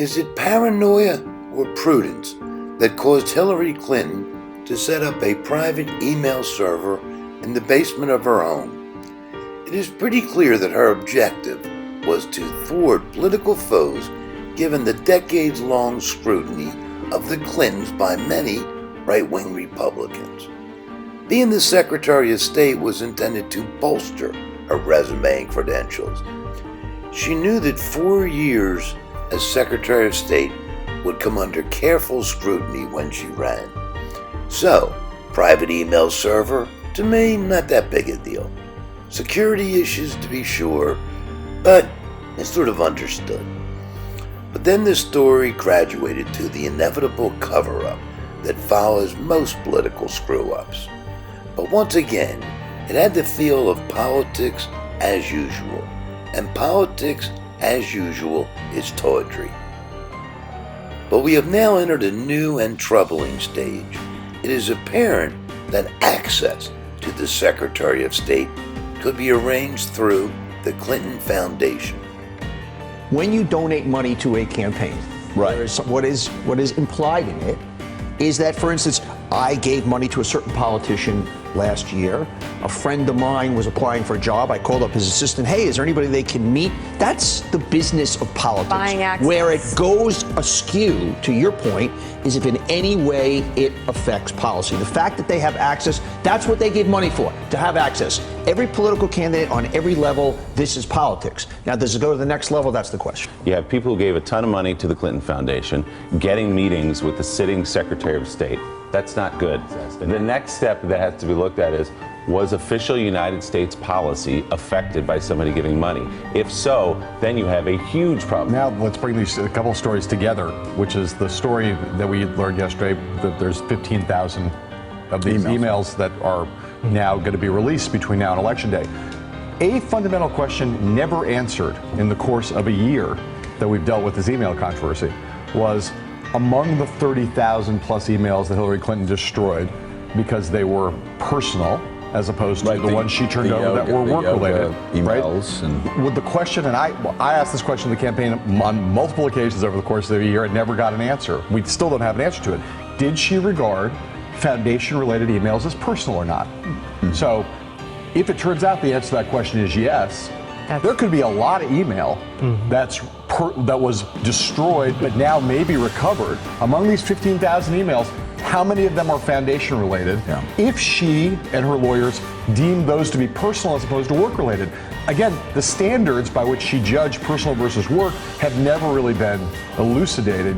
Is it paranoia or prudence that caused Hillary Clinton to set up a private email server in the basement of her home? It is pretty clear that her objective was to thwart political foes given the decades-long scrutiny of the Clintons by many right-wing Republicans. Being the Secretary of State was intended to bolster her resume and credentials. She knew that 4 years as Secretary of State would come under careful scrutiny when she ran. So, private email server, to me, not that big a deal. Security issues to be sure, but it's sort of understood. But then the story graduated to the inevitable cover-up that follows most political screw-ups. But once again, it had the feel of politics as usual, and politics as usual is tawdry. But we have now entered a new and troubling stage. It is apparent that access to the Secretary of State could be arranged through the Clinton Foundation. When you donate money to a campaign, right, what is implied in it is that, for instance, I gave money to a certain politician last year. A friend of mine was applying for a job. I called up his assistant. Hey, is there anybody they can meet? That's the business of politics. Buying access. Where it goes askew, to your point, is if in any way it affects policy. The fact that they have access, that's what they give money for, to have access. Every political candidate on every level, this is politics. Now, does it go to the next level? That's the question. You have people who gave a ton of money to the Clinton Foundation, getting meetings with the sitting Secretary of State. That's not good. The next step that has to be looked at is, was official United States policy affected by somebody giving money? If so, then you have a huge problem. Now let's bring these a couple of stories together, which is the story that we learned yesterday that there's 15,000 of these emails that are now going to be released between now and Election Day. A fundamental question never answered in the course of a year that we've dealt with this email controversy was, among the 30,000 plus emails that Hillary Clinton destroyed because they were personal, as opposed to the ones she turned over that were work-related, emails, right? With the question, and I asked this question to the campaign on multiple occasions over the course of the year and never got an answer. We still don't have an answer to it. Did she regard foundation-related emails as personal or not? So, if it turns out the answer to that question is yes, there could be a lot of email that was destroyed but now may be recovered. Among these 15,000 emails, how many of them are foundation related? If she and her lawyers deem those to be personal as opposed to work related. Again, the standards by which she judged personal versus work have never really been elucidated.